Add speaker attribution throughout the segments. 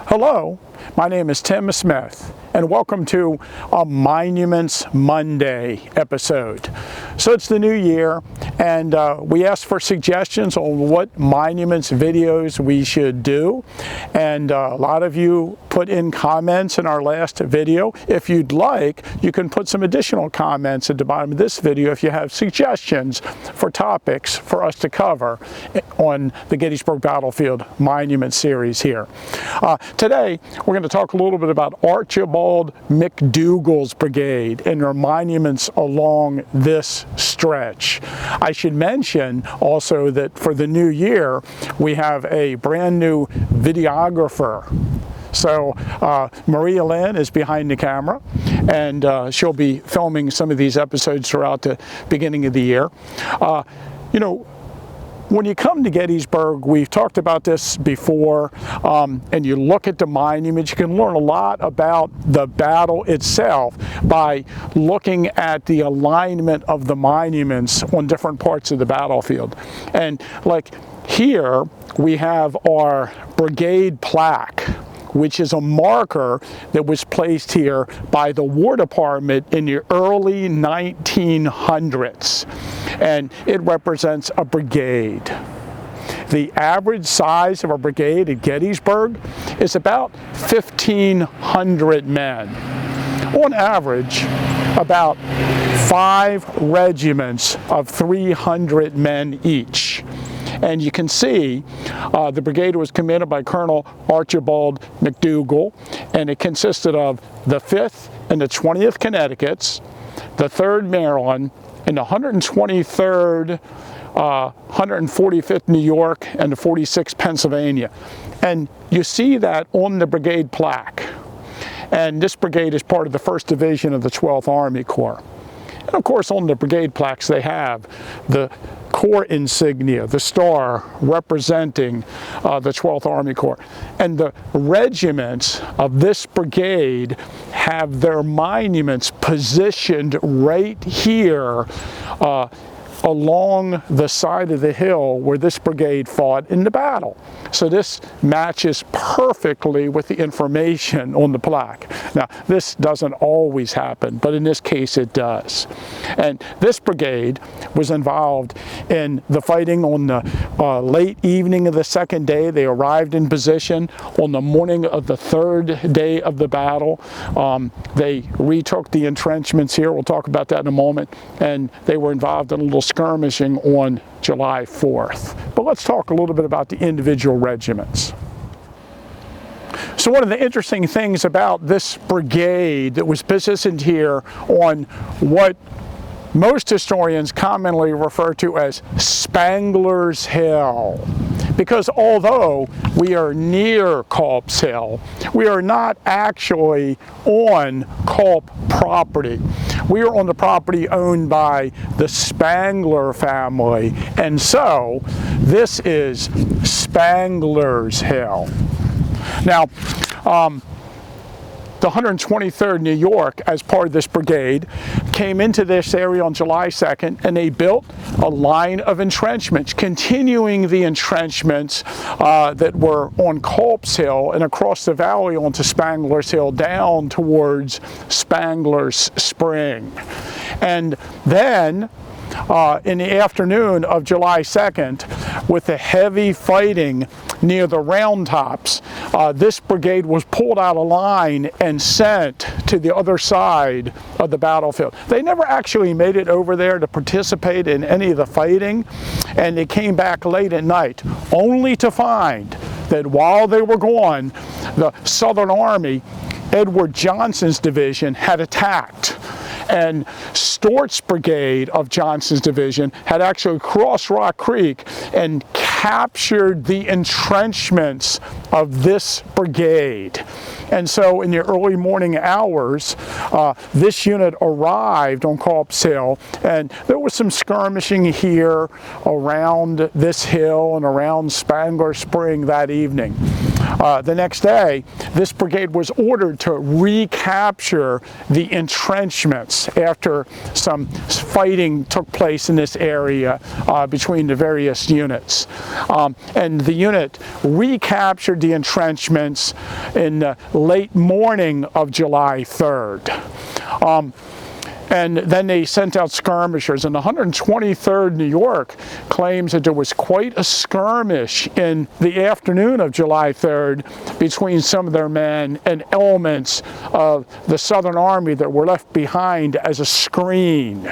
Speaker 1: Hello, my name is Tim Smith, and welcome to a Monuments Monday episode. So it's the new year, and we asked for suggestions on what monuments videos we should do, and a lot of you put in comments in our last video. If you'd like, you can put some additional comments at the bottom of this video if you have suggestions for topics for us to cover on the Gettysburg Battlefield Monument series here. Today, we're going to talk a little bit about Archibald McDougall's brigade and their monuments along this stretch. I should mention also that for the new year, we have a brand new videographer. So Maria Lynn is behind the camera, and she'll be filming some of these episodes throughout the beginning of the year. When you come to Gettysburg, we've talked about this before, and you look at the monuments, you can learn a lot about the battle itself by looking at the alignment of the monuments on different parts of the battlefield. And like here, we have our brigade plaque, which is a marker that was placed here by the War Department in the early 1900s. And it represents a brigade. The average size of a brigade at Gettysburg is about 1,500 men. On average, about 5 regiments of 300 men each. And you can see the brigade was commanded by Colonel Archibald McDougall, and it consisted of the 5th and the 20th Connecticuts, the 3rd Maryland, and the 123rd, 145th New York, and the 46th Pennsylvania. And you see that on the brigade plaque. And this brigade is part of the 1st Division of the 12th Army Corps. And of course, on the brigade plaques, they have the Corps insignia, the star representing the 12th Army Corps. And the regiments of this brigade have their monuments positioned right here along the side of the hill where this brigade fought in the battle. So this matches perfectly with the information on the plaque. Now, this doesn't always happen, but in this case it does. And this brigade was involved in the fighting on the late evening of the 2nd day. They arrived in position on the morning of the 3rd day of the battle. They retook the entrenchments here. We'll talk about that in a moment. And they were involved in a little skirmishing on July 4th. But let's talk a little bit about the individual regiments. So one of the interesting things about this brigade that was positioned here on what most historians commonly refer to as Spangler's Hill, because although we are near Culp's Hill, we are not actually on Culp property. We are on the property owned by the Spangler family, and so this is Spangler's Hill. Now, the 123rd New York, as part of this brigade, came into this area on July 2nd, and they built a line of entrenchments, continuing the entrenchments that were on Culp's Hill and across the valley onto Spangler's Hill down towards Spangler's Spring. And then in the afternoon of July 2nd, with the heavy fighting near the Round Tops, this brigade was pulled out of line and sent to the other side of the battlefield. They never actually made it over there to participate in any of the fighting, and they came back late at night, only to find that while they were gone, the Southern Army, Edward Johnson's division, had attacked. And Stort's brigade of Johnson's division had actually crossed Rock Creek and captured the entrenchments of this brigade. And so in the early morning hours, this unit arrived on Culp's Hill, and there was some skirmishing here around this hill and around Spangler Spring that evening. The next day, this brigade was ordered to recapture the entrenchments after some fighting took place in this area between the various units. And the unit recaptured the entrenchments in the late morning of July 3rd. And then they sent out skirmishers, and the 123rd New York claims that there was quite a skirmish in the afternoon of July 3rd between some of their men and elements of the Southern Army that were left behind as a screen.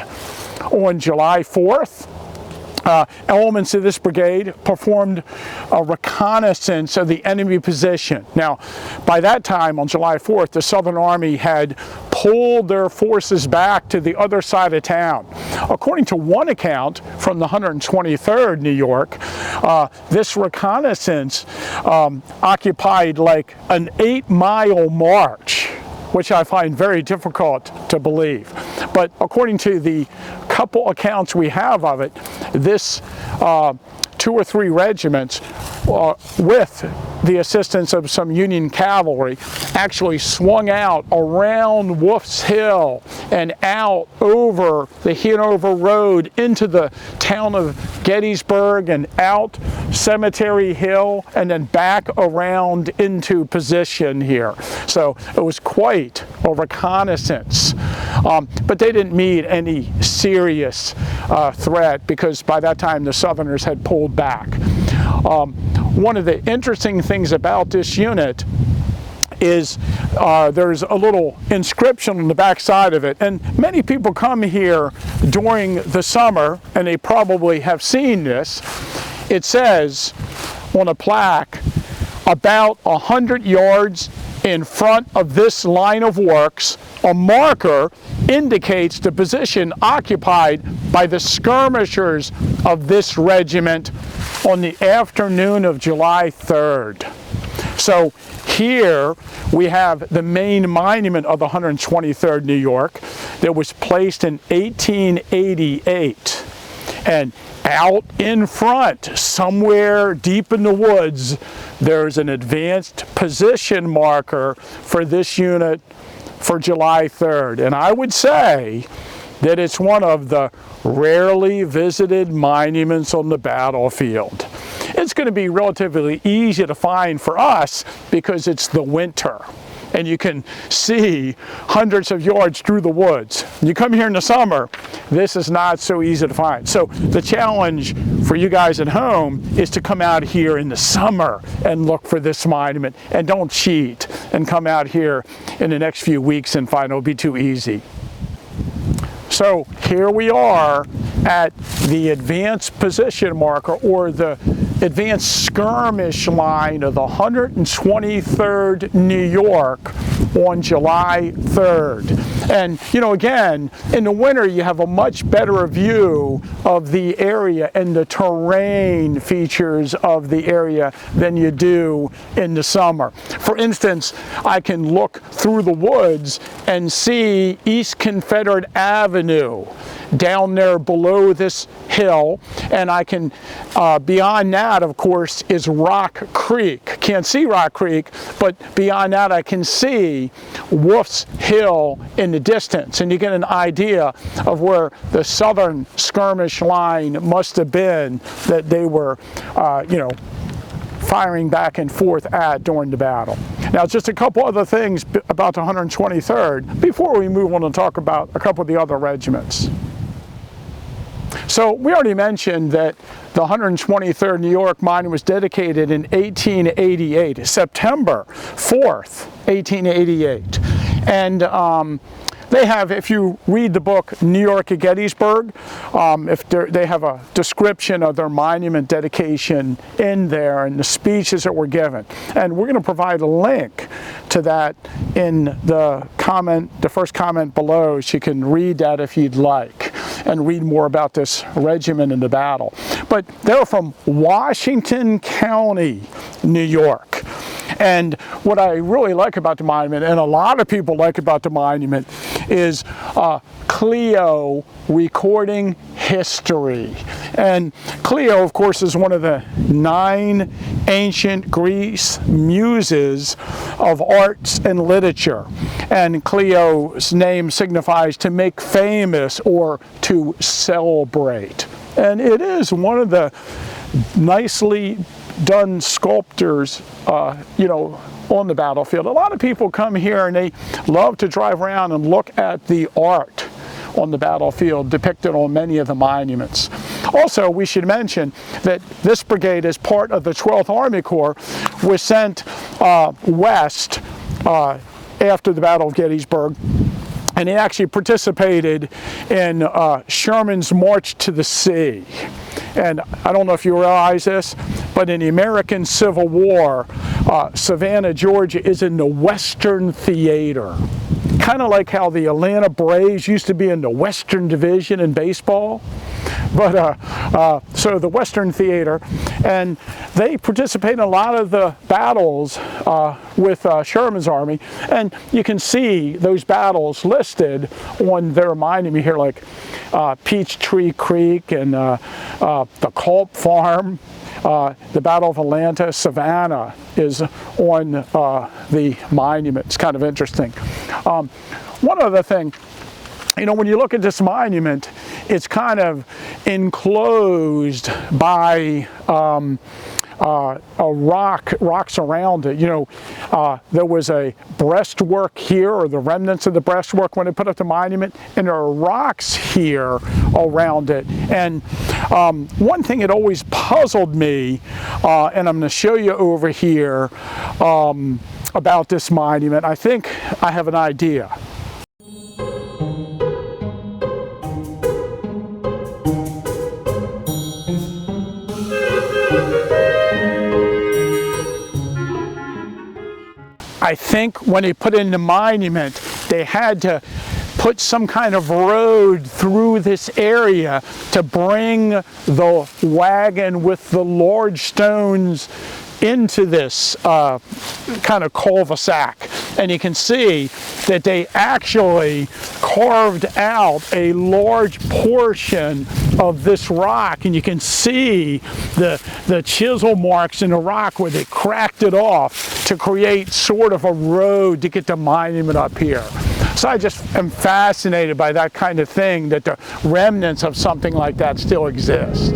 Speaker 1: On July 4th, elements of this brigade performed a reconnaissance of the enemy position. Now, by that time, on July 4th, the Southern Army had pulled their forces back to the other side of town. According to one account from the 123rd New York, this reconnaissance occupied like an 8-mile march, which I find very difficult to believe. But according to the couple accounts we have of it, this 2 or 3 regiments, with the assistance of some Union cavalry, actually swung out around Wolf's Hill and out over the Hanover Road into the town of Gettysburg and out Cemetery Hill and then back around into position here. So it was quite a reconnaissance. But they didn't meet any serious threat because by that time the Southerners had pulled back. One of the interesting things about this unit is there's a little inscription on the back side of it, and many people come here during the summer and they probably have seen this. It says on a plaque, about 100 yards in front of this line of works, a marker indicates the position occupied by the skirmishers of this regiment on the afternoon of July 3rd. So here we have the main monument of the 123rd New York that was placed in 1888. And out in front, somewhere deep in the woods, there's an advanced position marker for this unit for July 3rd. And I would say that it's one of the rarely visited monuments on the battlefield. It's going to be relatively easy to find for us because it's the winter and you can see hundreds of yards through the woods. You come here in the summer, this is not so easy to find. So the challenge for you guys at home is to come out here in the summer and look for this monument, and don't cheat and come out here in the next few weeks and find it'll be too easy. So here we are at the advanced position marker, or the advanced skirmish line of the 123rd New York on July 3rd. And you know, again, in the winter you have a much better view of the area and the terrain features of the area than you do in the summer. For instance, I can look through the woods and see East Confederate Avenue down there below this hill, and I can, beyond that of course is Rock Creek. Can't see Rock Creek, but beyond that I can see Wolf's Hill in the distance, and you get an idea of where the southern skirmish line must have been that they were, you know, firing back and forth at during the battle. Now, just a couple other things about the 123rd before we move on and talk about a couple of the other regiments. So we already mentioned that the 123rd New York Monument was dedicated in 1888, September 4th, 1888. And they have, if you read the book New York at Gettysburg, they have a description of their monument dedication in there and the speeches that were given. And we're going to provide a link to that in the comment, the first comment below, so you can read that if you'd like and read more about this regiment in the battle. But they're from Washington County, New York. And what I really like about the monument, and a lot of people like about the monument, is Clio recording history. And Clio, of course, is one of the 9 ancient Greece muses of arts and literature. And Clio's name signifies to make famous or to celebrate. And it is one of the nicely done sculptures, on the battlefield. A lot of people come here and they love to drive around and look at the art on the battlefield depicted on many of the monuments. Also, we should mention that this brigade, as part of the 12th Army Corps, was sent west after the Battle of Gettysburg, and he actually participated in Sherman's March to the Sea. And I don't know if you realize this, but in the American Civil War, Savannah, Georgia is in the Western Theater. Kind of like how the Atlanta Braves used to be in the Western Division in baseball. But so the Western Theater, and they participate in a lot of the battles with Sherman's army, and you can see those battles listed on their monument here, like Peachtree Creek and the Culp Farm. The Battle of Atlanta, Savannah is on the monument. It's kind of interesting. One other thing, when you look at this monument, it's kind of enclosed by rocks around it. There was a breastwork here, or the remnants of the breastwork when they put up the monument, and there are rocks here around it. And one thing that always puzzled me, and I'm going to show you over here about this monument, I think I have an idea. I think when they put in the monument, they had to put some kind of road through this area to bring the wagon with the large stones into this kind of cul-de-sac. And you can see that they actually carved out a large portion of this rock, and you can see the chisel marks in the rock where they cracked it off to create sort of a road to get the monument up here. So I just am fascinated by that kind of thing, that the remnants of something like that still exist.